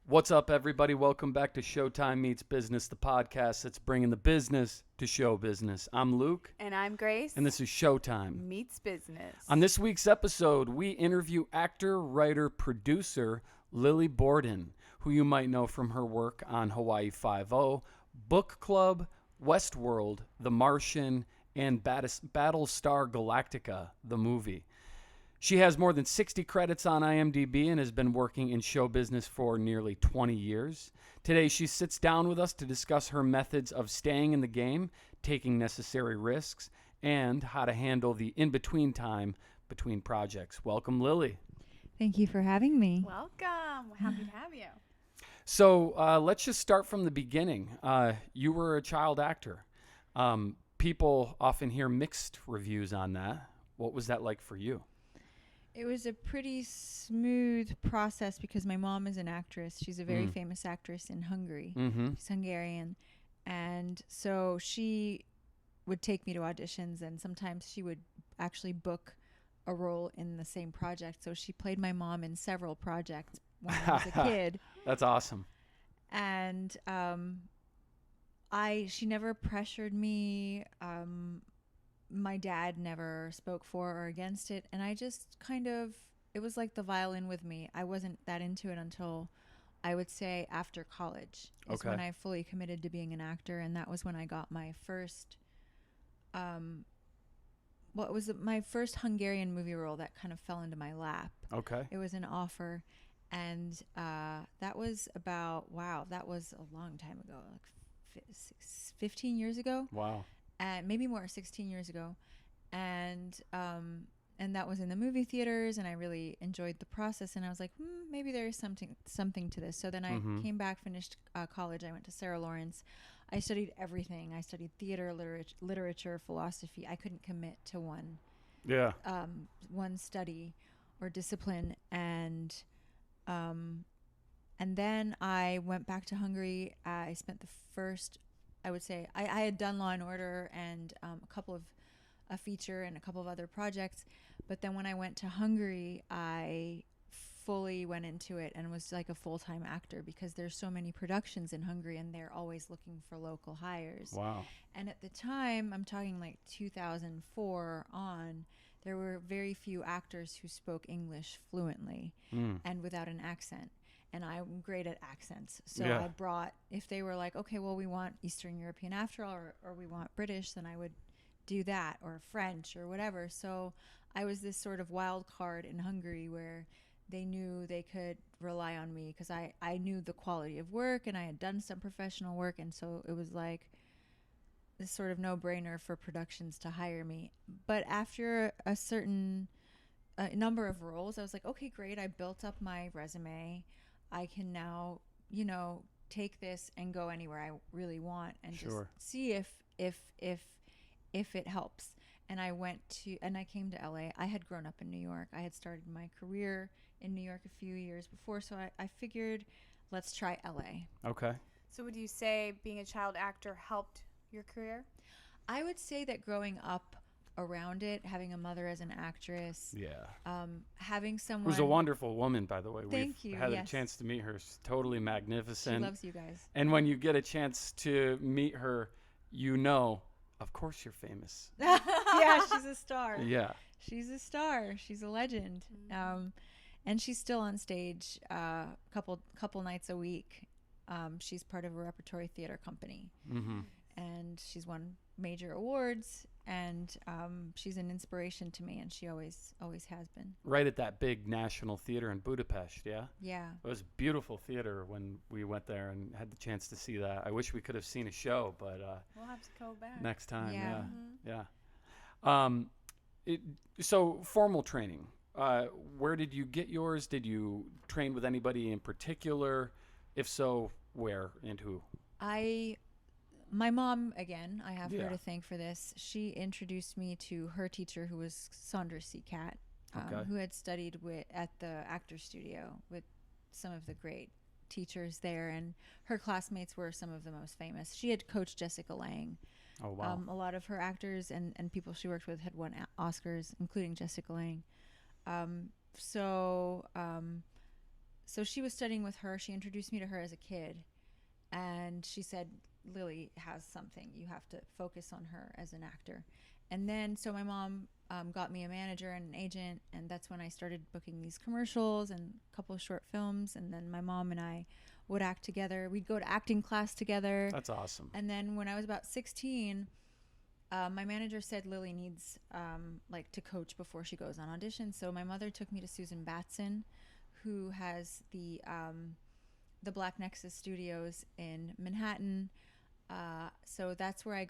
What's up, everybody? Welcome back to Showtime Meets Business, the podcast that's bringing the business to show business. I'm Luke. And I'm Grace. And this is Showtime Meets Business. On this week's episode, we interview actor, writer, producer Lili Bordan, who you might know from her work on Hawaii Five-0, Book Club, Westworld, The Martian, and Battlestar Galactica, the movie. She has more than 60 credits on IMDb and has been working in show business for nearly 20 years. Today, she sits down with us to discuss her methods of staying in the game, taking necessary risks, and how to handle the in-between time between projects. Welcome, Lili. Thank you for having me. Welcome. We're happy to have you. So let's just start from the beginning. You were a child actor. People often hear mixed reviews on that. What was that like for you? It was a pretty smooth process because my mom is an actress. She's a very famous actress in Hungary. She's Hungarian. And so she would take me to auditions, and sometimes she would actually book a role in the same project. So she played my mom in several projects when I was a kid. That's awesome. And she never pressured me. My dad never spoke for or against it, and I just it was like the violin with me. I wasn't that into it until I would say after college is when I fully committed to being an actor, and that was when I got my first my first Hungarian movie role that kind of fell into my lap. Okay. It was an offer, and that was that was a long time ago, like 15 years ago. Wow. Maybe more, 16 years ago, and that was in the movie theaters, and I really enjoyed the process, and I was like, maybe there's something to this. So then I came back, finished college. I went to Sarah Lawrence. I studied everything. I studied theater, literature, philosophy. I couldn't commit to one study or discipline, and then I went back to Hungary. I spent the first, I would say, I had done Law and Order and a feature and a couple of other projects. But then when I went to Hungary, I fully went into it and was like a full-time actor because there's so many productions in Hungary and they're always looking for local hires. Wow. And at the time, I'm talking like 2004 on, there were very few actors who spoke English fluently and without an accent. And I'm great at accents. So I brought, if they were like, okay, well, we want Eastern European after all, or we want British, then I would do that, or French or whatever. So I was this sort of wild card in Hungary where they knew they could rely on me because I knew the quality of work and I had done some professional work. And so it was like this sort of no-brainer for productions to hire me. But after a certain number of roles, I was like, okay, great. I built up my resume. I can now, take this and go anywhere I really want and just see if it helps. And I came to LA. I had grown up in New York. I had started my career in New York a few years before, so I figured, let's try LA. Okay. So would you say being a child actor helped your career? I would say that growing up around it, having a mother as an actress, having someone who's a wonderful woman, by the way. We've had a chance to meet her. She's totally magnificent. She loves you guys. And when you get a chance to meet her, of course you're famous. Yeah, she's a star. Yeah, she's a star. She's a legend. And she's still on stage couple nights a week. She's part of a repertory theater company, and she's won major awards. And she's an inspiration to me, and she always has been. Right at that big national theater in Budapest, yeah? Yeah. It was beautiful theater when we went there and had the chance to see that. I wish we could have seen a show, but we'll have to go back next time. Yeah. Yeah. So formal training. Where did you get yours? Did you train with anybody in particular? If so, where and who? My mom, again, I have her to thank for this. She introduced me to her teacher, who was Saunders Seacat, who had studied at the Actors Studio with some of the great teachers there, and her classmates were some of the most famous. She had coached Jessica Lange. Oh, wow. A lot of her actors and people she worked with had won Oscars, including Jessica Lange. so she was studying with her. She introduced me to her as a kid, and she said, Lily has something. You have to focus on her as an actor. And then, so my mom got me a manager and an agent, and that's when I started booking these commercials and a couple of short films. And then my mom and I would act together. We'd go to acting class together. That's awesome. And then when I was about 16, my manager said Lily needs like to coach before she goes on audition. So my mother took me to Susan Batson, who has the Black Nexus Studios in Manhattan. So that's where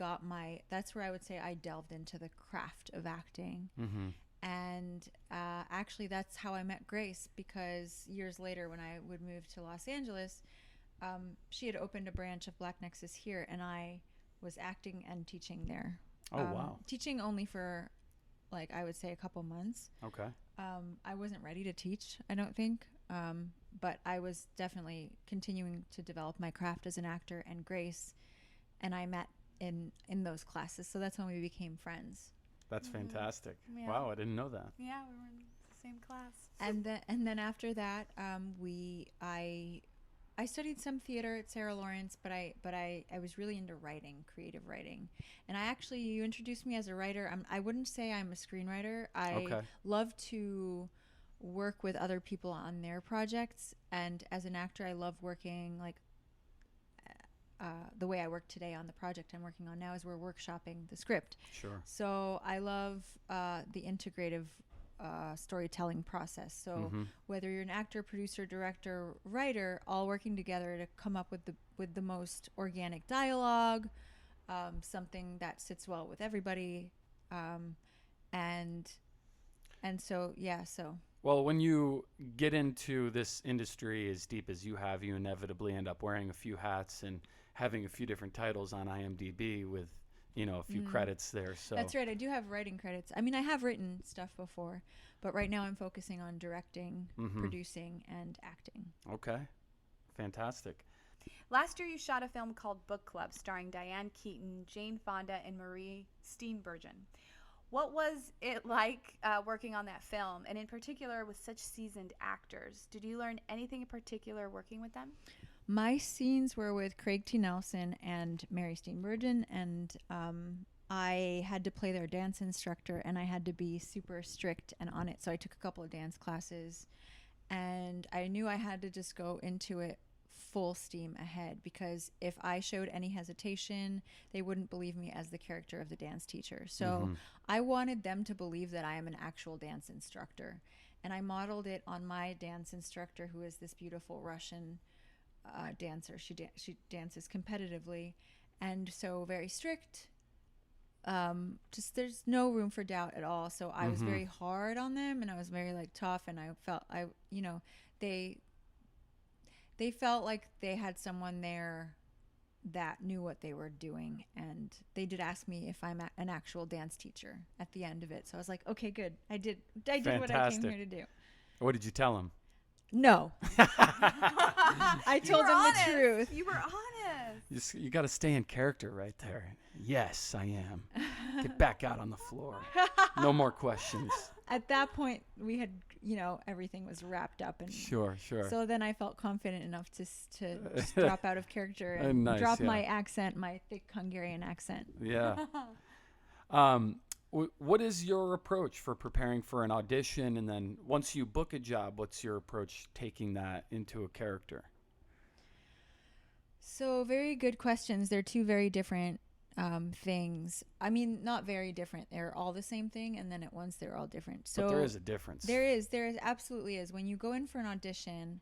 that's where I would say I delved into the craft of acting. Mm-hmm. And actually that's how I met Grace, because years later when I would move to Los Angeles, she had opened a branch of Black Nexus here, and I was acting and teaching there. Oh, wow. Teaching only for, like, I would say a couple months. Okay. I wasn't ready to teach, I don't think. But I was definitely continuing to develop my craft as an actor, and Grace and I met in those classes. So that's when we became friends. That's fantastic. Yeah. Wow, I didn't know that. Yeah, we were in the same class. And then after that, I studied some theater at Sarah Lawrence, but I was really into writing, creative writing. And you introduced me as a writer. I wouldn't say I'm a screenwriter. I love to work with other people on their projects. And as an actor, I love working like the way I work today on the project I'm working on now is we're workshopping the script. Sure. So I love the integrative storytelling process. So whether you're an actor, producer, director, writer, all working together to come up with the most organic dialogue, something that sits well with everybody, and so yeah. So well, when you get into this industry as deep as you have, you inevitably end up wearing a few hats and having a few different titles on IMDb with, a few credits there. So that's right. I do have writing credits. I mean, I have written stuff before, but right now I'm focusing on directing, producing, and acting. Okay. Fantastic. Last year, you shot a film called Book Club, starring Diane Keaton, Jane Fonda, and Marie Steenburgen. What was it like working on that film, and in particular with such seasoned actors? Did you learn anything in particular working with them? My scenes were with Craig T. Nelson and Mary Steenburgen, and I had to play their dance instructor, and I had to be super strict and on it. So I took a couple of dance classes, and I knew I had to just go into it full steam ahead, because if I showed any hesitation, they wouldn't believe me as the character of the dance teacher. So I wanted them to believe that I am an actual dance instructor, and I modeled it on my dance instructor, who is this beautiful Russian dancer. She dances competitively, and so very strict. Just there's no room for doubt at all. So I was very hard on them, and I was very like tough, and I felt they felt like they had someone there that knew what they were doing, and they did ask me if I'm an actual dance teacher at the end of it. So I was like, okay, good. I did what I came here to do. What did you tell him? No. I told him the truth. You were honest. You got to stay in character right there. Yes, I am. Get back out on the floor. No more questions. At that point, we had, everything was wrapped up. And Sure. So then I felt confident enough to just drop out of character and Nice, drop yeah. my accent, my thick Hungarian accent. Yeah. What is your approach for preparing for an audition? And then once you book a job, what's your approach taking that into a character? So very good questions. They're two very different things. I mean, not very different. They're all the same thing, and then at once they're all different. So but there is a difference. There is absolutely is. When you go in for an audition,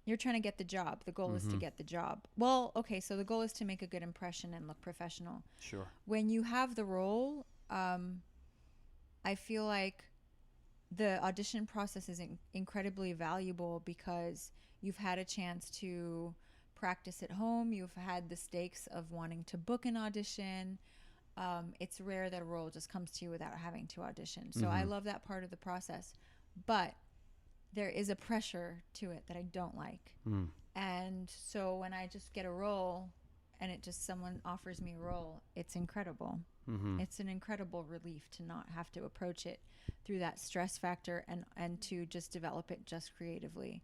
you're trying to get the job. The goal is to get the job. Well, okay, so the goal is to make a good impression and look professional. Sure. When you have the role, I feel like the audition process is incredibly valuable, because you've had a chance to practice at home. You've had the stakes of wanting to book an audition. It's rare that a role just comes to you without having to audition. So I love that part of the process. But there is a pressure to it that I don't like. And so when I just get a role and someone offers me a role, it's incredible. It's an incredible relief to not have to approach it through that stress factor and to just develop it just creatively.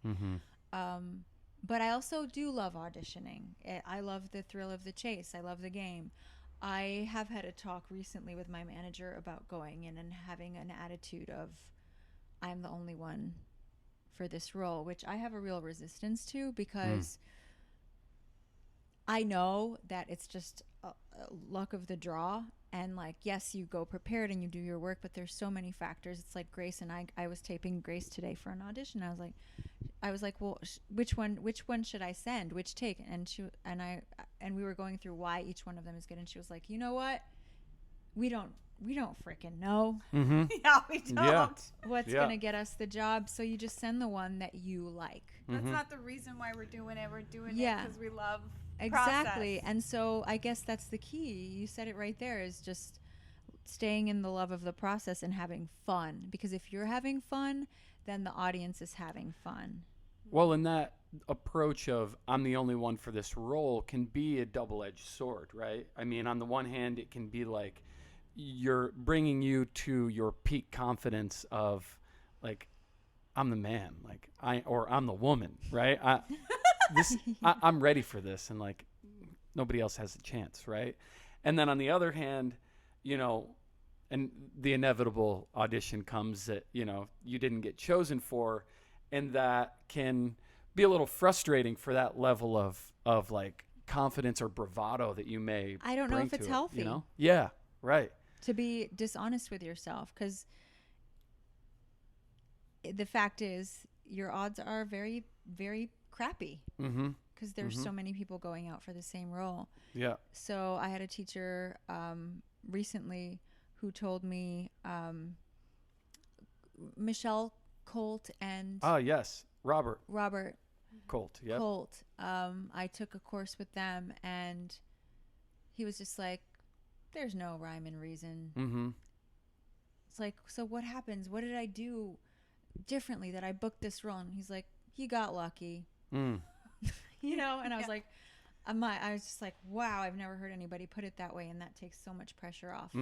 But I also do love auditioning. I love the thrill of the chase. I love the game. I have had a talk recently with my manager about going in and having an attitude of, I'm the only one for this role, which I have a real resistance to, because I know that it's just a luck of the draw. And like, yes, you go prepared and you do your work, but there's so many factors. It's like Grace and I was taping Grace today for an audition. I was like, well, which one should I send? Which take? And we were going through why each one of them is good. And she was like, you know what? We don't freaking know. Yeah, we don't. What's going to get us the job. So you just send the one that you like. That's not the reason why we're doing it. We're doing it because we love exactly. process. And so I guess that's the key. You said it right there, is just staying in the love of the process and having fun. Because if you're having fun, then the audience is having fun. Well, and that approach of I'm the only one for this role can be a double-edged sword, right? I mean, on the one hand, it can be like you're bringing you to your peak confidence of like, I'm the man, like I'm the woman, right? I'm ready for this, and like nobody else has a chance, right? And then on the other hand, and the inevitable audition comes that you didn't get chosen for, and that can be a little frustrating for that level of like confidence or bravado that you may. I don't know if it's healthy. Yeah, right. To be dishonest with yourself, because the fact is your odds are very, very crappy. Because there's so many people going out for the same role. Yeah. So I had a teacher recently who told me Michelle Colt and yes, Robert Colt. Yeah. Colt. I took a course with them, and he was just like, "There's no rhyme and reason." It's like, so what happens? What did I do differently that I booked this role? And he's like, "You got lucky." And I was like, I was just like, wow, I've never heard anybody put it that way, and that takes so much pressure off.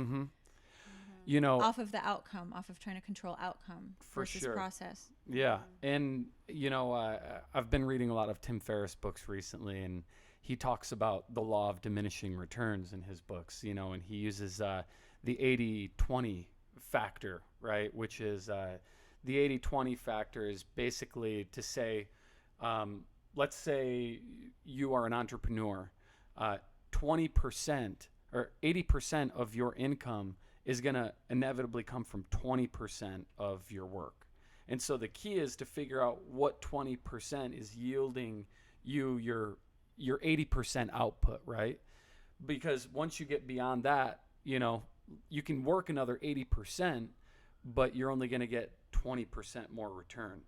Off of the outcome, off of trying to control outcome versus process. Yeah. And, I've been reading a lot of Tim Ferriss books recently, and he talks about the law of diminishing returns in his books, and he uses the 80-20 factor, right? Which is the 80-20 factor is basically to say, let's say you are an entrepreneur, 20% or 80% of your income is going to inevitably come from 20% of your work. And so the key is to figure out what 20% is yielding you your 80% output, right? Because once you get beyond that, you can work another 80%, but you're only going to get 20% more return.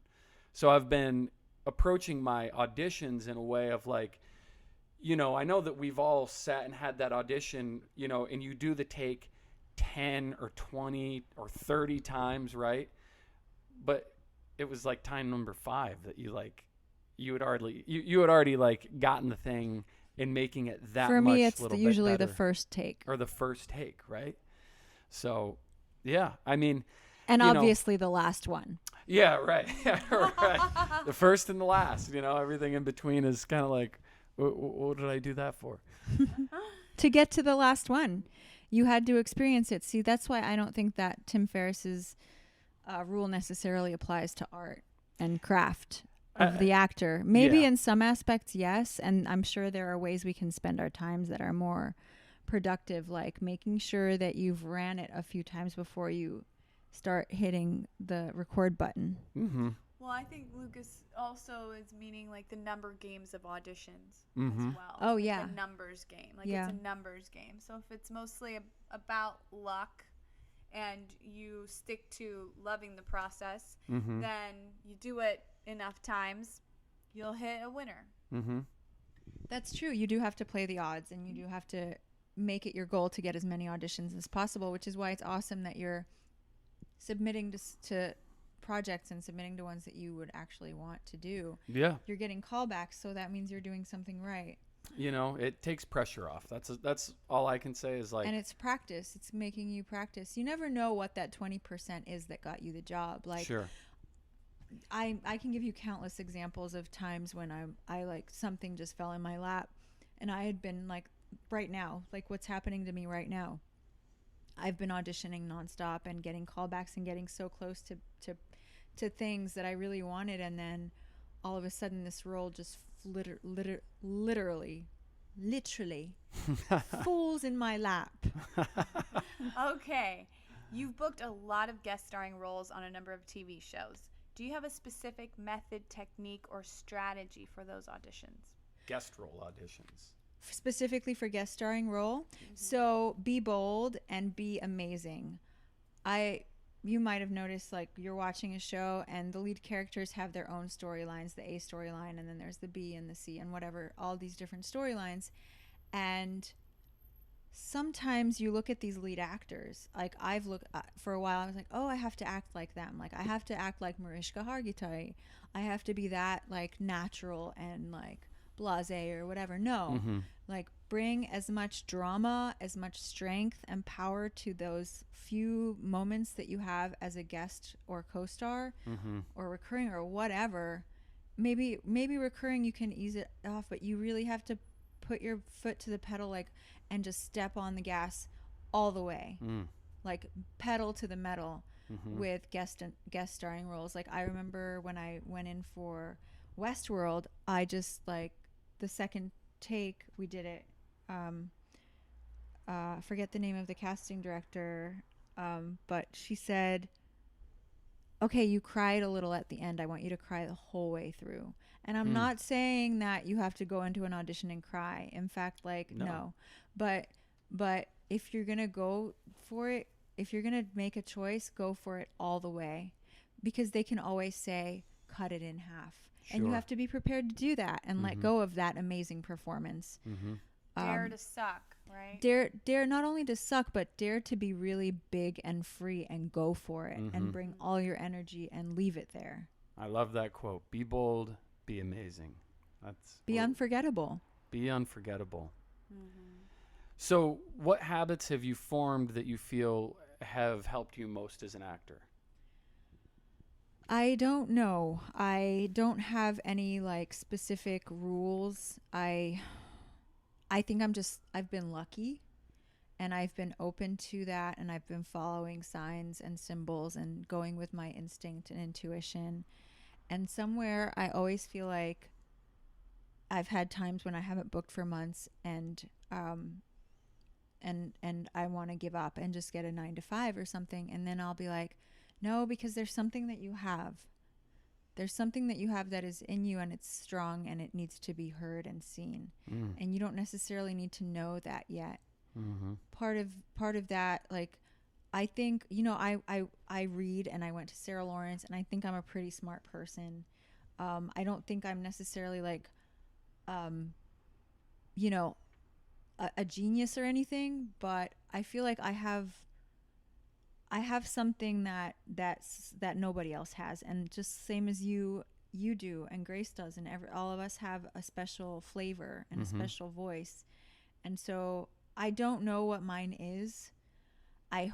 So I've been approaching my auditions in a way of like, I know that we've all sat and had that audition, and you do the take 10 or 20 or 30 times, right? But it was like time number 5 that you had already like gotten the thing and making it that For much me, it's little usually bit better. the first take. Or the first take, right? So, yeah, I mean... And obviously the last one. Yeah, right. Yeah, right. The first and the last, everything in between is kind of like, what did I do that for? To get to the last one, you had to experience it. See, that's why I don't think that Tim Ferriss's rule necessarily applies to art and craft of the actor. Maybe in some aspects, yes. And I'm sure there are ways we can spend our times that are more productive, like making sure that you've ran it a few times before you start hitting the record button. Well, I think Lucas also is meaning like the number games of auditions Mm-hmm. as well. Oh, yeah. The numbers game. Like Yeah. it's a numbers game. So if it's mostly about luck and you stick to loving the process, Mm-hmm. then you do it enough times, you'll hit a winner. Mm-hmm. That's true. You do have to play the odds, and you do have to make it your goal to get as many auditions as possible, which is why it's awesome that you're submitting to projects and submitting to ones that you would actually want to do. Yeah. You're getting callbacks, so that means you're doing something right. you know, it takes pressure off. That's all I can say is like. And it's practice. It's making you practice. You never know what that 20% is that got you the job. Like, sure. I can give you countless examples of times when I like something just fell in my lap, and I had been like, right now, like what's happening to me right now. I've been auditioning nonstop and getting callbacks and getting so close to things that I really wanted, and then all of a sudden this role just literally falls in my lap. Okay. You've booked a lot of guest starring roles on a number of TV shows. Do you have a specific method, technique, or strategy for those auditions? Guest role auditions. Specifically for guest starring role. Mm-hmm. So be bold and be amazing. You might have noticed, like, you're watching a show and the lead characters have their own storylines, the A storyline, and then there's the B and the C and whatever, all these different storylines. And sometimes you look at these lead actors, like I've looked for a while, I was like, oh, I have to act like them. Like I have to act like Mariska Hargitay. I have to be that like natural and like blasé or whatever. No, like bring as much drama, as much strength and power to those few moments that you have as a guest or co-star or recurring or whatever. Maybe recurring you can ease it off, but you really have to put your foot to the pedal, like, and just step on the gas all the way, like pedal to the metal with guest starring roles. Like I remember when I went in for Westworld, I just like the second take we did it. Forget the name of the casting director, but she said, okay, you cried a little at the end. I want you to cry the whole way through. And I'm not saying that you have to go into an audition and cry. In fact, like, no. But if you're going to go for it, if you're going to make a choice, go for it all the way. Because they can always say, cut it in half. Sure. And you have to be prepared to do that and let go of that amazing performance. Dare to suck, right? Dare not only to suck, but dare to be really big and free and go for it and bring all your energy and leave it there. I love that quote. Be bold, be amazing. Be unforgettable. Be unforgettable. So what habits have you formed that you feel have helped you most as an actor? I don't know. I don't have any like specific rules. I think I've been lucky and I've been open to that, and I've been following signs and symbols and going with my instinct and intuition. And somewhere I always feel like I've had times when I haven't booked for months and I want to give up and just get a 9-to-5 or something. And then I'll be like, no, because there's something that you have. There's something that you have that is in you and it's strong and it needs to be heard and seen. And you don't necessarily need to know that yet. Part of that, like, I think, you know, I read and I went to Sarah Lawrence and I think I'm a pretty smart person. I don't think I'm necessarily like, you know, a genius or anything, but I feel like I have something that nobody else has, and just same as you do and Grace does, and all of us have a special flavor and a special voice. And so I don't know what mine is. I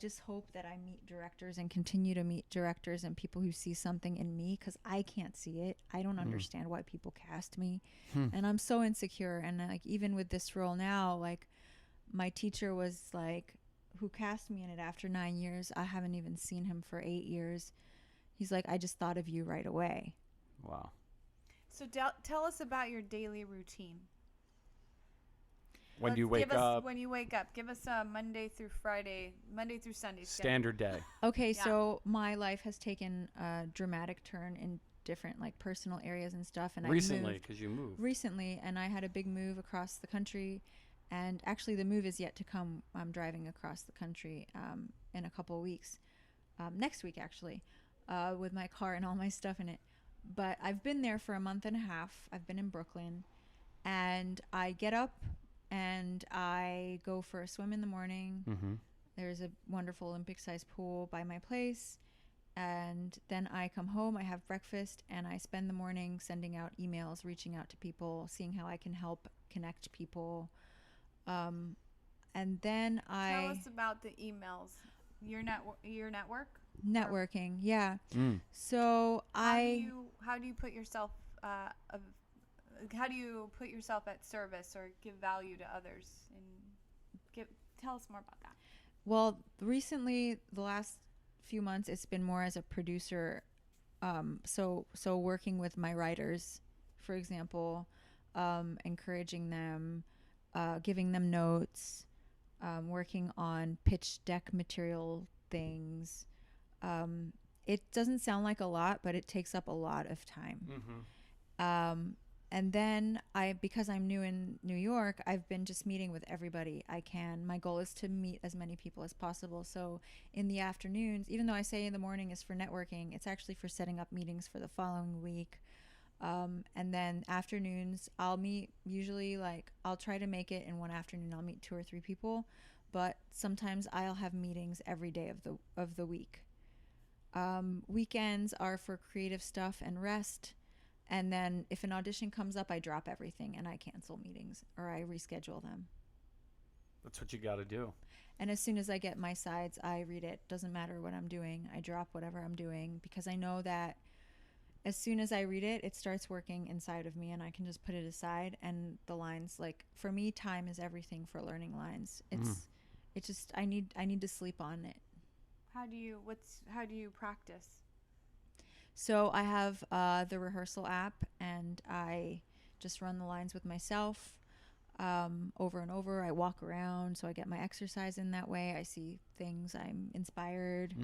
just hope that I meet directors and continue to meet directors and people who see something in me, because I can't see it. I don't understand why people cast me. And I'm so insecure. And like, even with this role now, like my teacher was like, who cast me in it after 9 years, I haven't even seen him for 8 years. He's like, I just thought of you right away. Wow. So tell us about your daily routine. When do you wake up? When you wake up. Give us a Monday through Sunday. Standard day. Okay, so my life has taken a dramatic turn in different like personal areas and stuff. And recently, because you moved. Recently, and I had a big move across the country. And actually, the move is yet to come. I'm driving across the country in a couple of weeks. Next week, actually, with my car and all my stuff in it. But I've been there for a month and a half. I've been in Brooklyn. And I get up and I go for a swim in the morning. There's a wonderful Olympic-sized pool by my place. and then I come home, I have breakfast, and I spend the morning sending out emails, reaching out to people, seeing how I can help connect people. And then Tell us about the emails. Your network? networking, yeah. Mm. So How do you put yourself how do you put yourself at service or give value to others? And tell us more about that. well, recently, the last few months, it's been more as a producer. So working with my writers, for example, encouraging them, giving them notes, working on pitch deck material things. It doesn't sound like a lot, but it takes up a lot of time. Mm-hmm. And then because I'm new in New York, I've been just meeting with everybody I can. My goal is to meet as many people as possible. So in the afternoons, even though I say in the morning is for networking, it's actually for setting up meetings for the following week. And then afternoons, I'll meet usually I'll try to make it in one afternoon. I'll meet 2 or 3 people, but sometimes I'll have meetings every day of the week. Weekends are for creative stuff and rest. And then if an audition comes up, I drop everything and I cancel meetings or I reschedule them. That's what you got to do. And as soon as I get my sides, I read it. Doesn't matter what I'm doing. I drop whatever I'm doing because I know that as soon as I read it, it starts working inside of me and I can just put it aside. And the lines, for me, time is everything for learning lines. It's just, I need to sleep on it. How do you practice? So I have the rehearsal app, and I just run the lines with myself over and over. I walk around, so I get my exercise in that way. I see things. I'm inspired.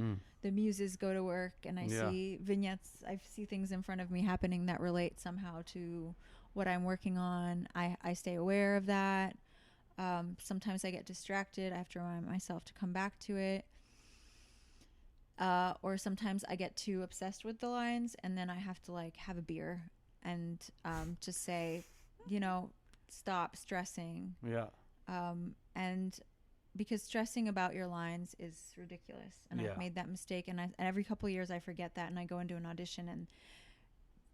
The muses go to work, and I see vignettes. I see things in front of me happening that relate somehow to what I'm working on. I stay aware of that. Sometimes I get distracted. I have to remind myself to come back to it. Or sometimes I get too obsessed with the lines and then I have to have a beer and just say, stop stressing. Yeah. And because stressing about your lines is ridiculous. And I've made that mistake. And every couple of years I forget that and I go into an audition and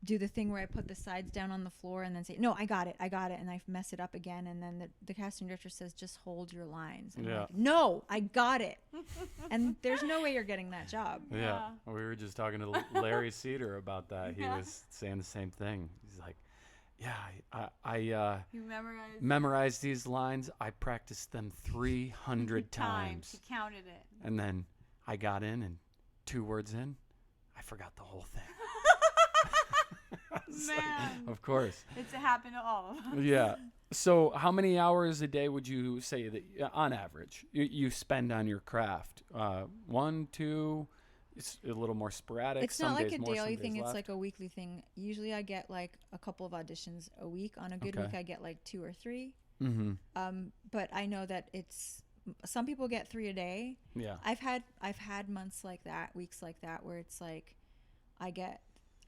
do the thing where I put the sides down on the floor and then say, no, I got it. And I mess it up again. And then the casting director says, just hold your lines. And I'm like, no, I got it. And there's no way you're getting that job. Yeah. We were just talking to Larry Cedar about that. He was saying the same thing. He's like, I you memorized these lines. I practiced them 300 times. He counted it. And then I got in and 2 words in, I forgot the whole thing. Man, of course. It's happened to all of us. Yeah. So how many hours a day would you say that on average you spend on your craft? 1, 2, it's a little more sporadic. It's some not like days a more, daily some thing. days It's less. like a weekly thing. Usually I get a couple of auditions a week. On a good week I get 2 or 3. Mm-hmm. But I know that some people get 3 a day. Yeah. I've had months like that, weeks like that, where it's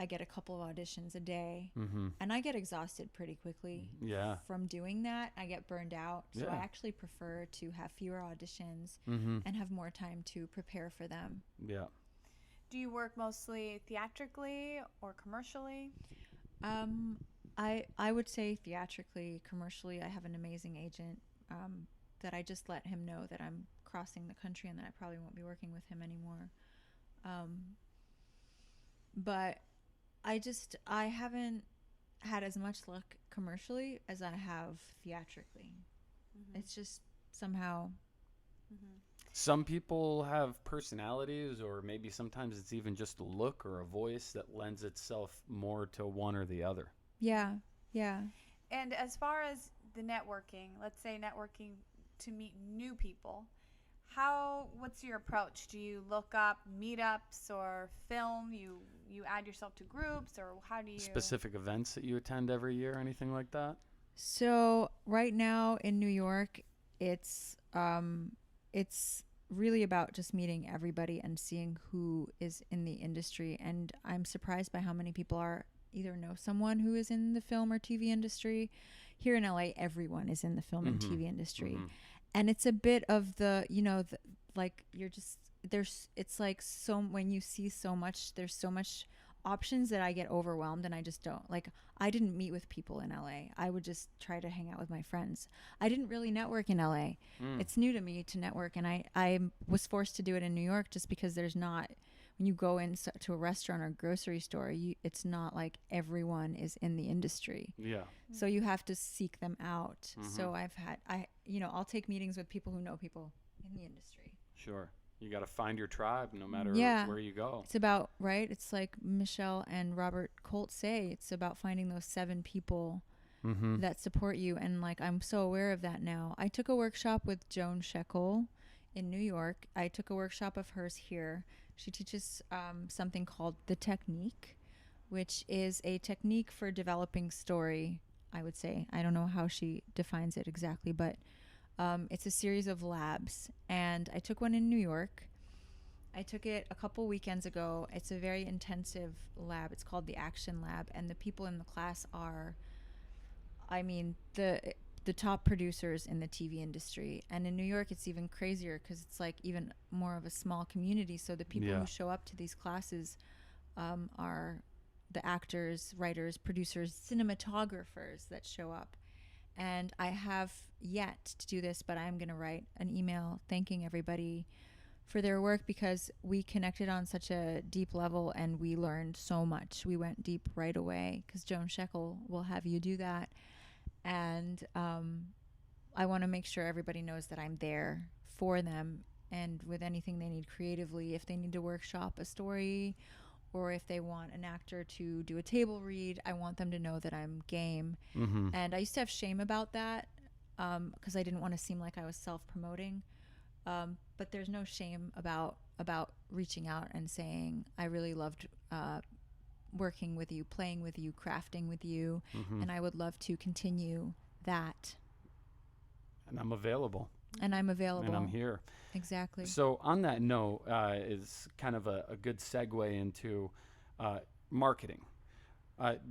I get a couple of auditions a day, and I get exhausted pretty quickly. Yeah. From doing that, I get burned out. So Yeah. I actually prefer to have fewer auditions and have more time to prepare for them. Yeah. Do you work mostly theatrically or commercially? I would say theatrically. Commercially, I have an amazing agent that I just let him know that I'm crossing the country and that I probably won't be working with him anymore. But I haven't had as much luck commercially as I have theatrically. It's just somehow. Some people have personalities, or maybe sometimes it's even just a look or a voice that lends itself more to one or the other. Yeah. And as far as the networking, let's say networking to meet new people, what's your approach? Do you look up meetups or film? You add yourself to groups, or how do you? Specific events that you attend every year, anything like that? So right now in New York, it's really about just meeting everybody and seeing who is in the industry. And I'm surprised by how many people either know someone who is in the film or TV industry. Here in LA, everyone is in the film and TV industry. And it's a bit of you're just it's like, so when you see so much, there's so much options that I get overwhelmed, and I just don't like. I didn't meet with people in LA. I would just try to hang out with my friends. I didn't really network in LA. It's new to me to network, and I was forced to do it in New York just because there's not, when you go in to a restaurant or grocery store, it's not like everyone is in the industry. Yeah. So you have to seek them out. So I'll take meetings with people who know people in the industry. Sure. You got to find your tribe no matter where you go. It's about, right? It's like Michelle and Robert Colt say, it's about finding those 7 people that support you. And like, I'm so aware of that now. I took a workshop with Joan Shekel in New York. I took a workshop of hers here. She teaches something called The Technique, which is a technique for developing story, I would say. I don't know how she defines it exactly, but it's a series of labs, and I took one in New York. I took it a couple weekends ago. It's a very intensive lab. It's called the Action Lab, and the people in the class are, I mean, the top producers in the TV industry. And in New York, it's even crazier because it's like even more of a small community. So the people who show up to these classes are the actors, writers, producers, cinematographers that show up. And I have yet to do this, but I'm going to write an email thanking everybody for their work, because we connected on such a deep level and we learned so much. We went deep right away, because Joan Shekel will have you do that. And I want to make sure everybody knows that I'm there for them, and with anything they need creatively, if they need to workshop a story, or if they want an actor to do a table read, I want them to know that I'm game. And I used to have shame about that, because I didn't want to seem like I was self-promoting. But there's no shame about reaching out and saying, I really loved working with you, playing with you, crafting with you, and I would love to continue that. And I'm available. And I'm available. And I'm here. Exactly. So on that note, is kind of a good segue into marketing.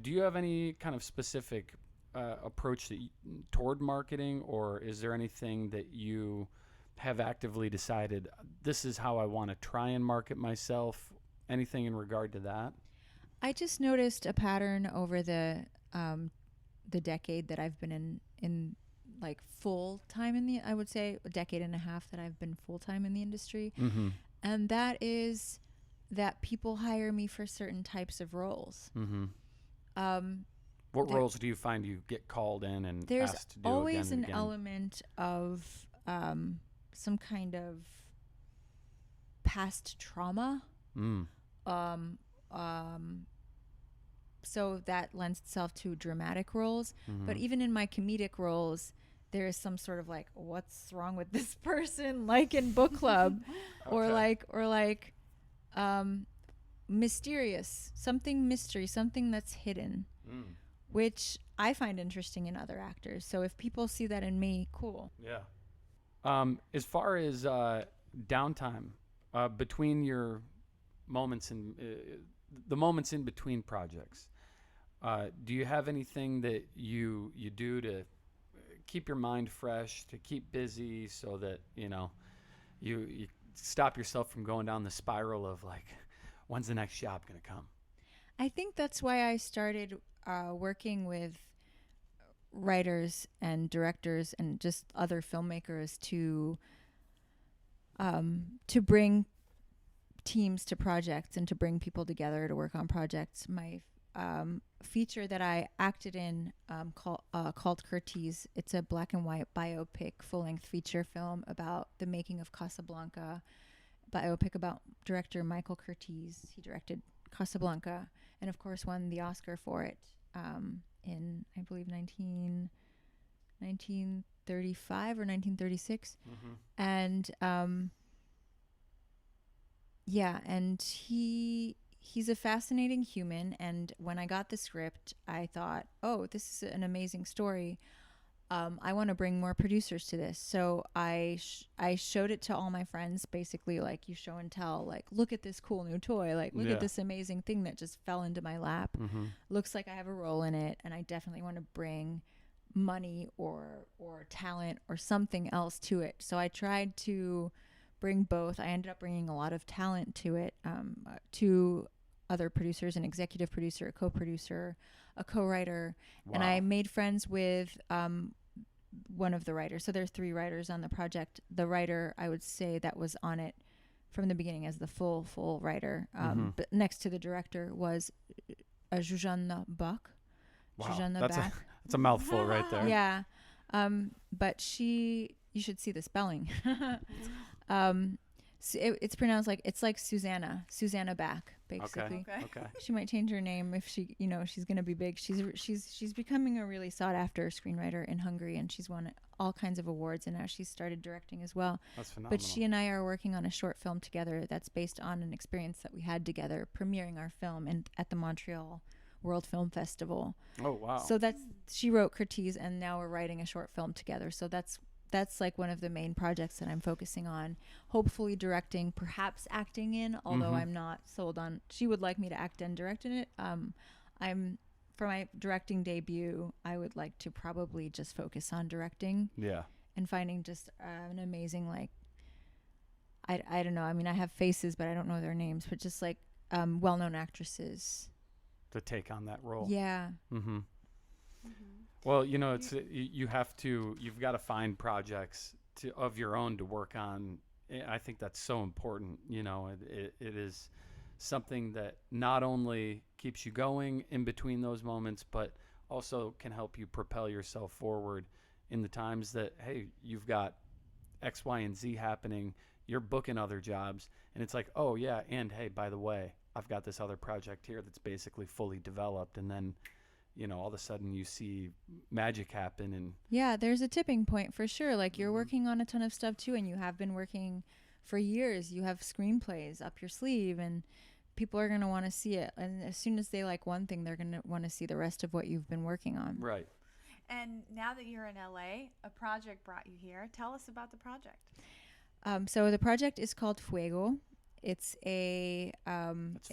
Do you have any kind of specific approach toward marketing, or is there anything that you have actively decided, this is how I want to try and market myself? Anything in regard to that? I just noticed a pattern over the decade that I've been in like full time I would say a decade and a half that I've been full time in the industry. And that is that people hire me for certain types of roles. What roles do you find you get called in and asked to do again and again? There's always an element of some kind of past trauma. So that lends itself to dramatic roles. But even in my comedic roles, there is some sort of like, what's wrong with this person? Like in book club, or like mysterious, something that's hidden, which I find interesting in other actors. So if people see that in me, cool. Yeah. As far as downtime between your moments and the moments in between projects, do you have anything that you do to keep your mind fresh, to keep busy, so that you stop yourself from going down the spiral of like, when's the next job gonna come? I think that's why I started working with writers and directors and just other filmmakers to bring teams to projects and to bring people together to work on projects. My feature that I acted in called Curtiz. It's a black and white biopic, full-length feature film about the making of Casablanca, biopic about director Michael Curtiz. He directed Casablanca and, of course, won the Oscar for it in, I believe, 1935 or 1936. And and he's a fascinating human. And when I got the script, I thought, oh, this is an amazing story. I want to bring more producers to this. So I showed it to all my friends, basically like you show and tell, like, look at this cool new toy, like, look at this amazing thing that just fell into my lap. Looks like I have a role in it, and I definitely want to bring money or talent or something else to it. So I tried to bring both. I ended up bringing a lot of talent to it. Two other producers, an executive producer, a co-producer, a co-writer, and I made friends with one of the writers. So there's 3 writers on the project. The writer, I would say, that was on it from the beginning as the full writer. But next to the director was Zsuzsanna Bach. Wow, Zsuzsanna that's Bach. a mouthful right there. Yeah. But you should see the spelling. So it's pronounced like, it's like Susanna Bach, basically. Okay. She might change her name if she, she's going to be big. She's becoming a really sought after screenwriter in Hungary, and she's won all kinds of awards, and now she's started directing as well. That's phenomenal. But she and I are working on a short film together that's based on an experience that we had together premiering our film at the Montreal World Film Festival. Oh, wow. So she wrote Curtiz, and now we're writing a short film together. So that's like one of the main projects that I'm focusing on. Hopefully directing, perhaps acting in, although I'm not sold on. She would like me to act and direct in it. For my directing debut, I would like to probably just focus on directing. Yeah. And finding just an amazing, like, I don't know. I mean, I have faces, but I don't know their names. But just like well-known actresses to take on that role. Yeah. Well, it's you've got to find projects of your own to work on. I think that's so important. It is something that not only keeps you going in between those moments, but also can help you propel yourself forward in the times that, hey, you've got X, Y, and Z happening. You're booking other jobs, and it's like, oh yeah, and hey, by the way, I've got this other project here that's basically fully developed, and then all of a sudden you see magic happen. And yeah, there's a tipping point for sure. Like, you're working on a ton of stuff too, and you have been working for years. You have screenplays up your sleeve, and people are going to want to see it. And as soon as they like one thing, they're going to want to see the rest of what you've been working on. Right. And now that you're in LA, a project brought you here. Tell us about the project. So the project is called Fuego. It's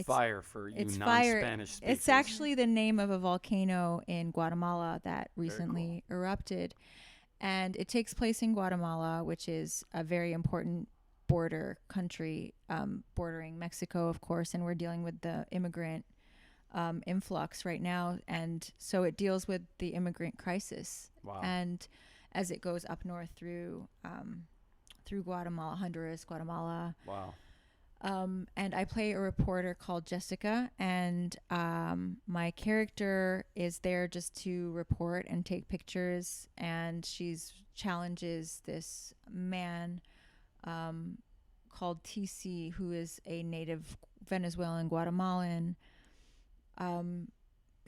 fire for you non-Spanish speakers. It's actually the name of a volcano in Guatemala that recently erupted. And it takes place in Guatemala, which is a very important border country, bordering Mexico, of course. And we're dealing with the immigrant influx right now. And so it deals with the immigrant crisis. Wow. And as it goes up north through Guatemala, Honduras, Guatemala. Wow. And I play a reporter called Jessica, and my character is there just to report and take pictures, and she's challenges this man called TC, who is a native Venezuelan Guatemalan.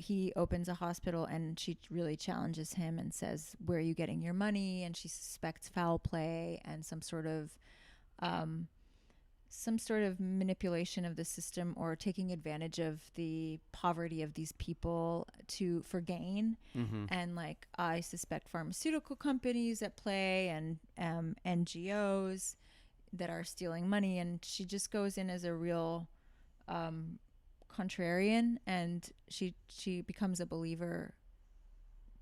He opens a hospital, and she really challenges him and says, "Where are you getting your money?" And she suspects foul play and some sort of manipulation of the system, or taking advantage of the poverty of these people for gain. And like, I suspect pharmaceutical companies at play, and NGOs that are stealing money. And she just goes in as a real contrarian, and she becomes a believer,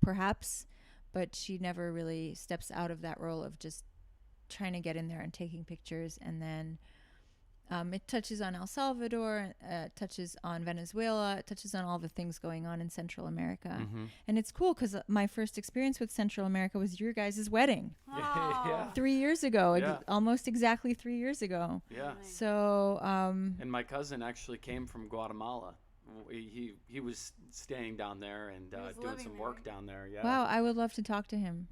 perhaps, but she never really steps out of that role of just trying to get in there and taking pictures. And then it touches on El Salvador, touches on Venezuela, it touches on all the things going on in Central America. And it's cool because my first experience with Central America was your guys' wedding. Yeah. 3 years ago, Yeah. almost exactly 3 years ago. Yeah. So, and my cousin actually came from Guatemala. He was staying down there and doing some work down there. Yeah. wow, I would love to talk to him.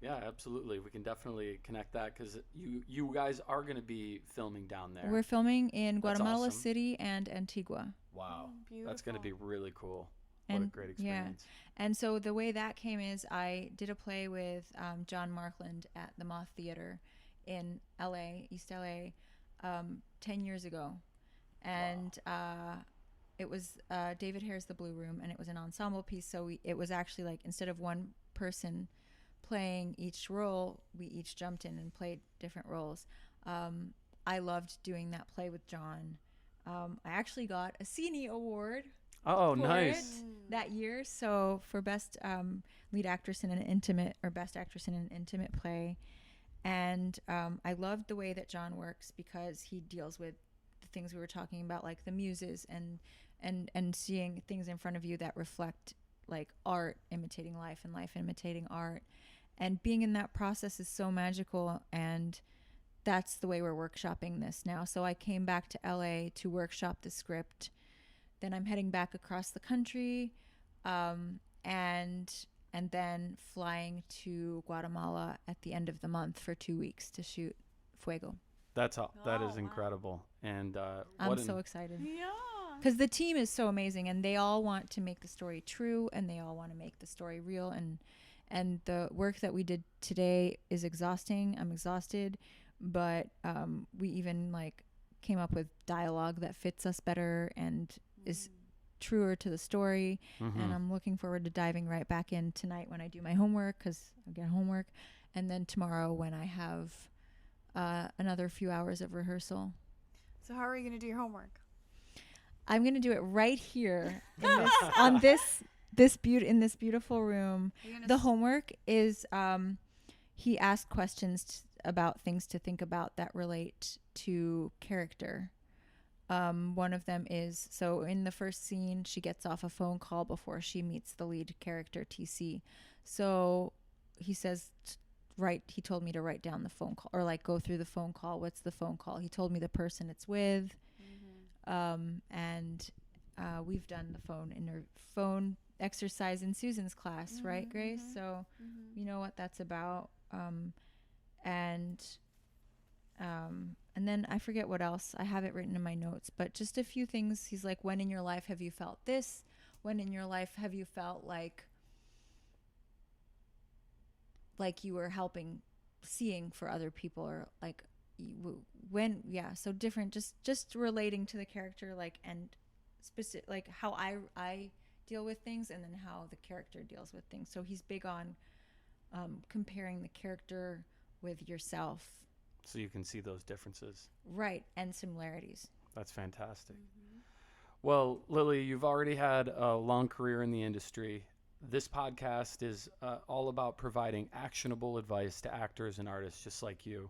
Yeah, absolutely. We can definitely connect that, because you guys are going to be filming down there. We're filming in Guatemala awesome. City and Antigua. Wow. Beautiful. That's going to be really cool. What a And great yeah, experience. and so the way that came is I did a play with John Markland at the Moth Theater in LA, East LA, 10 years ago. And it was David Hare's The Blue Room, and it was an ensemble piece. So it was actually like, instead of one person playing each role, we each jumped in and played different roles. I loved doing that play with John. I actually got a Cine Award Oh, for nice. it that year. So for best lead actress in an intimate, or best actress in an intimate play. And I loved the way that John works because he deals with the things we were talking about, like the muses and seeing things in front of you that reflect like art imitating life and life imitating art. And being in that process is so magical, and that's the way we're workshopping this now. So I came back to LA to workshop the script. Then I'm heading back across the country, and then flying to Guatemala at the end of the month for 2 weeks to shoot Fuego. That's all. That Oh, is wow. incredible. And I'm so excited. Yeah. Because the team is so amazing, and they all want to make the story true, and they all want to make the story real. And the work that we did today is exhausting. I'm exhausted, but we even like came up with dialogue that fits us better and is truer to the story. And I'm looking forward to diving right back in tonight when I do my homework, because I get homework, and then tomorrow when I have another few hours of rehearsal. So how are you going to do your homework? I'm gonna do it right here in this, on this beautiful room. The homework is he asked questions about things to think about that relate to character. One of them is, so in the first scene, she gets off a phone call before she meets the lead character, TC. So he says, he told me to write down the phone call, or like go through the phone call. What's the phone call? He told me the person it's with. And we've done the phone exercise in Susan's class, right, Grace? So you know what that's about. And then I forget what else. I have it written in my notes, but just a few things. He's like, when in your life have you felt this? When in your life have you felt like you were seeing for other people, or like so different, just relating to the character, like, and specific, like how I deal with things, and then how the character deals with things. So he's big on comparing the character with yourself, so you can see those differences, right, and similarities. That's fantastic. Well, Lili, you've already had a long career in the industry. This podcast is all about providing actionable advice to actors and artists just like you.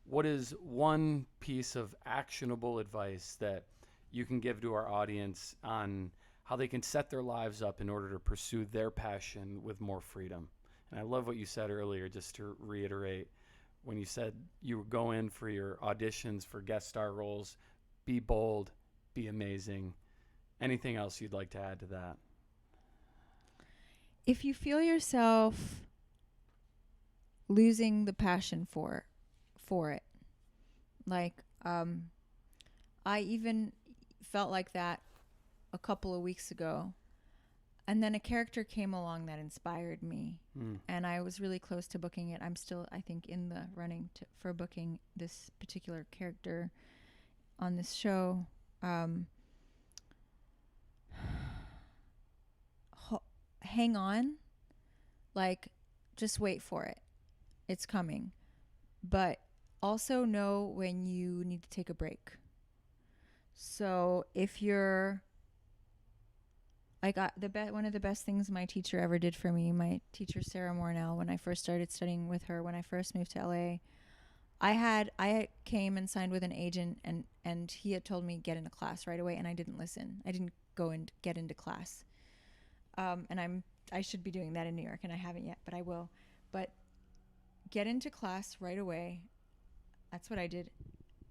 What is one piece of actionable advice that you can give to our audience on how they can set their lives up in order to pursue their passion with more freedom? And I love what you said earlier, just to reiterate, when you said you would go in for your auditions for guest star roles, be bold, be amazing. Anything else you'd like to add to that? If you feel yourself losing the passion for it, like I even felt like that a couple of weeks ago, and then a character came along that inspired me, and I was really close to booking it. I'm still, I think, in the running for booking this particular character on this show. Hang on, like, just wait for it. It's coming. But also know when you need to take a break. So if you're like, one of the best things my teacher ever did for me, my teacher Sarah Mornell, when I first started studying with her, when I first moved to LA, I came and signed with an agent, and he had told me get into class right away, and I didn't listen. I didn't go and get into class. And I should be doing that in New York, and I haven't yet, but I will. But get into class right away. That's what I did.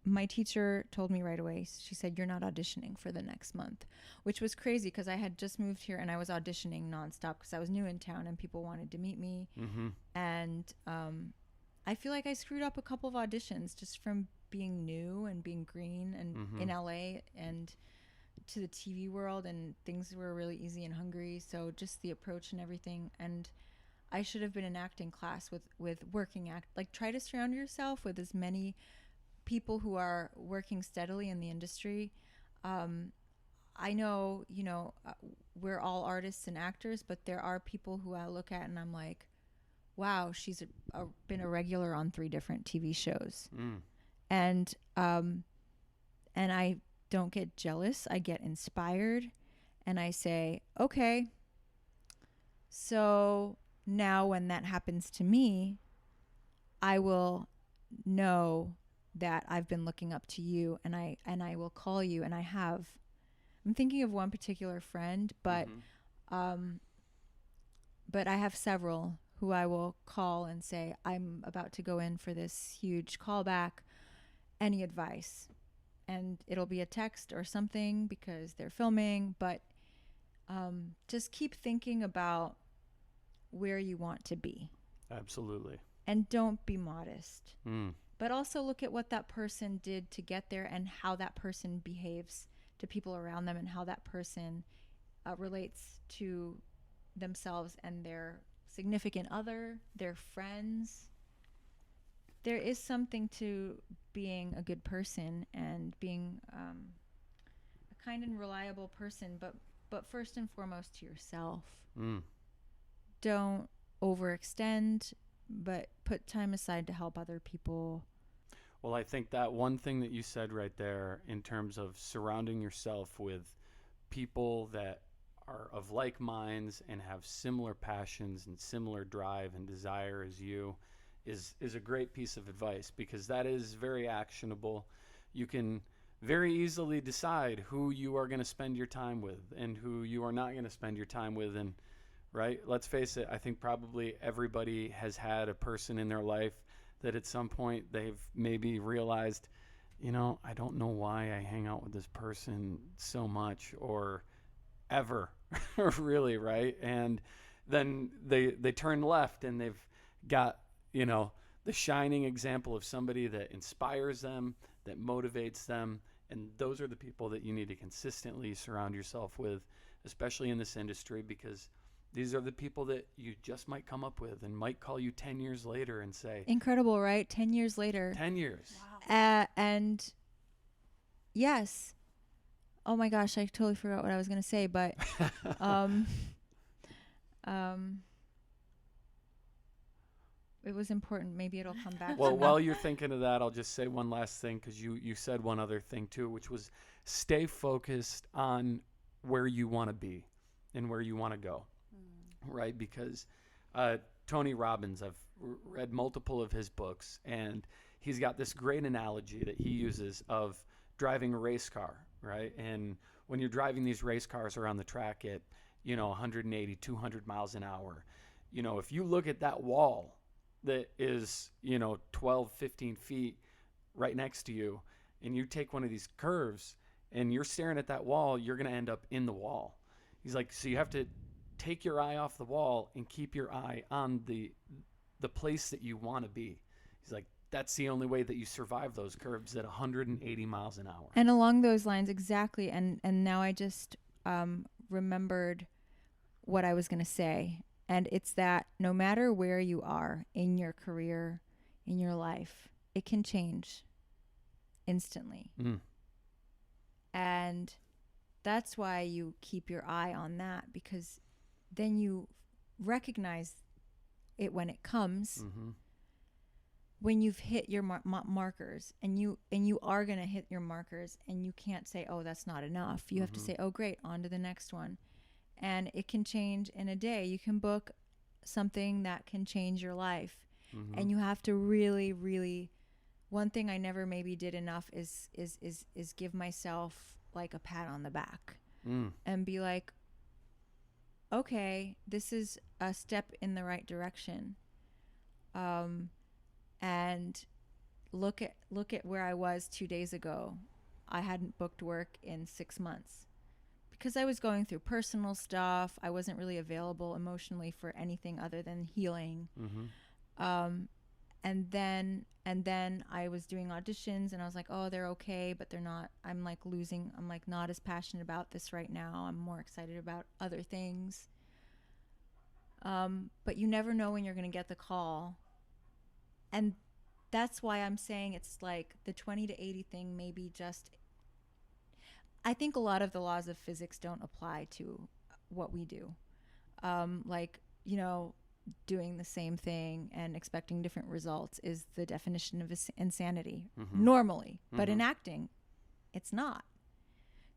My teacher told me right away, she said, you're not auditioning for the next month, which was crazy because I had just moved here and I was auditioning nonstop because I was new in town and people wanted to meet me. And I feel like I screwed up a couple of auditions just from being new and being green and in LA and to the TV world, and things were really easy and hungry. So just the approach and everything. And I should have been in acting class with working like, try to surround yourself with as many people who are working steadily in the industry. I know, we're all artists and actors, but there are people who I look at and I'm like, wow, she's been a regular on 3 different TV shows. And I don't get jealous. I get inspired, and I say, okay, so now when that happens to me, I will know that I've been looking up to you, and I will call you, and I'm thinking of one particular friend, but but I have several who I will call and say, I'm about to go in for this huge callback. Any advice? And it'll be a text or something because they're filming, but just keep thinking about where you want to be. Absolutely. And don't be modest. Mm. But also look at what that person did to get there and how that person behaves to people around them and how that person relates to themselves and their significant other, their friends. There is something to being a good person and being a kind and reliable person, but first and foremost to yourself. Mm. Don't overextend, but put time aside to help other people. Well, I think that one thing that you said right there in terms of surrounding yourself with people that are of like minds and have similar passions and similar drive and desire as you is a great piece of advice, because that is very actionable. You can very easily decide who you are going to spend your time with and who you are not going to spend your time with. And right, let's face it, I think probably everybody has had a person in their life that at some point they've maybe realized, I don't know why I hang out with this person so much or ever, really, right? And then they turn left and they've got, the shining example of somebody that inspires them, that motivates them. And those are the people that you need to consistently surround yourself with, especially in this industry, because these are the people that you just might come up with and might call you 10 years later and say... Incredible, right? 10 years later. 10 years. Wow. And yes. Oh my gosh, I totally forgot what I was going to say, but it was important. Maybe it'll come back. Well, to me. while you're thinking of that, I'll just say one last thing, because you said one other thing too, which was stay focused on where you want to be and where you want to go. Right? Because Tony Robbins, I've read multiple of his books, and he's got this great analogy that he uses of driving a race car, right? And when you're driving these race cars around the track at, 180, 200 miles an hour, if you look at that wall that is, 12, 15 feet right next to you, and you take one of these curves and you're staring at that wall, you're going to end up in the wall. He's like, so you have to take your eye off the wall and keep your eye on the place that you want to be. He's like, that's the only way that you survive those curves at 180 miles an hour. And along those lines, exactly. And now I just remembered what I was going to say. And it's that no matter where you are in your career, in your life, it can change instantly. And that's why you keep your eye on that, because then you recognize it when it comes, when you've hit your markers, and you are going to hit your markers, and you can't say, oh, that's not enough. You have to say, oh, great, on to the next one. And it can change in a day. You can book something that can change your life. And you have to really, really, one thing I never maybe did enough is give myself like a pat on the back and be like, okay, this is a step in the right direction. And look at where I was 2 days ago. I hadn't booked work in 6 months because I was going through personal stuff. I wasn't really available emotionally for anything other than healing. And then I was doing auditions, and I was like, oh, they're okay, but they're not. I'm like not as passionate about this right now. I'm more excited about other things. But you never know when you're going to get the call. And that's why I'm saying it's like the 20 to 80 thing, maybe just, I think a lot of the laws of physics don't apply to what we do. Doing the same thing and expecting different results is the definition of insanity normally. But in acting, it's not.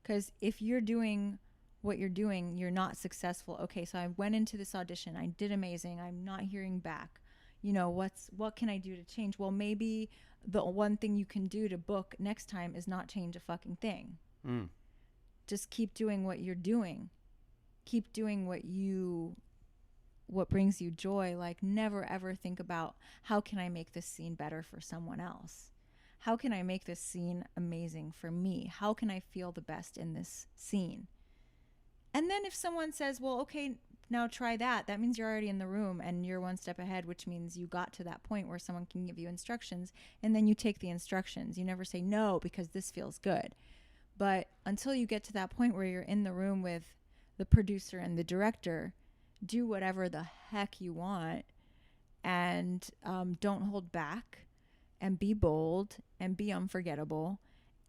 Because if you're doing what you're doing, you're not successful. Okay, so I went into this audition. I did amazing. I'm not hearing back. what can I do to change? Well, maybe the one thing you can do to book next time is not change a fucking thing. Just keep doing what you're doing. Keep doing what brings you joy. Like, never ever think about, how can I make this scene better for someone else? How can I make this scene amazing for me? How can I feel the best in this scene? And then if someone says, well, okay, now try that, that means you're already in the room and you're one step ahead, which means you got to that point where someone can give you instructions, and then you take the instructions. You never say no because this feels good. But until you get to that point where you're in the room with the producer and the director, do whatever the heck you want, and don't hold back, and be bold and be unforgettable,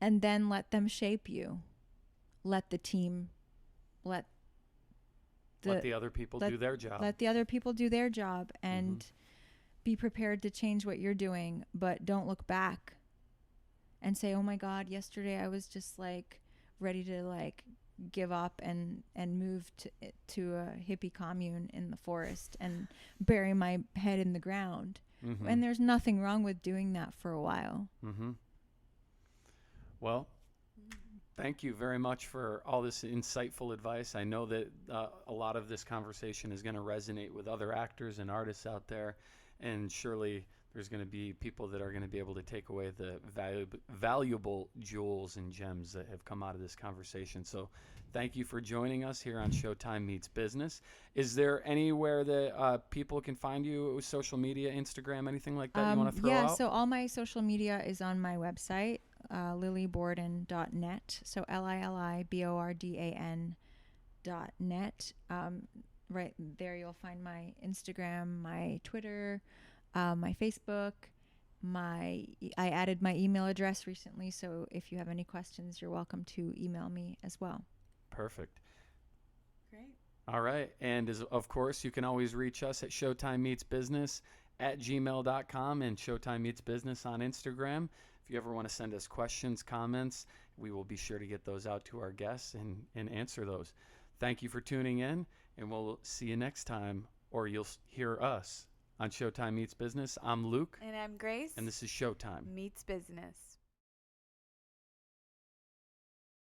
and then let them shape you. Let the team, let the other people do their job. Let the other people do their job, and be prepared to change what you're doing, but don't look back and say, oh my God, yesterday I was just like ready to like give up and move to a hippie commune in the forest and bury my head in the ground. And there's nothing wrong with doing that for a while. Well, thank you very much for all this insightful advice. I know that a lot of this conversation is going to resonate with other actors and artists out there, and surely there's going to be people that are going to be able to take away the valuable jewels and gems that have come out of this conversation. So thank you for joining us here on Showtime Meets Business. Is there anywhere that people can find you, social media, Instagram, anything like that you want to throw out? Yeah, so all my social media is on my website, lilibordan.net. So LILIBORDAN.net. Right there you'll find my Instagram, my Twitter, my Facebook, I added my email address recently, so if you have any questions, you're welcome to email me as well. Perfect. Great. All right. And of course, you can always reach us at showtimemeetsbusiness@gmail.com and Showtime Meets Business on Instagram. If you ever want to send us questions, comments, we will be sure to get those out to our guests and answer those. Thank you for tuning in, and we'll see you next time, or you'll hear us on Showtime Meets Business. I'm Luke. And I'm Grace. And this is Showtime Meets Business.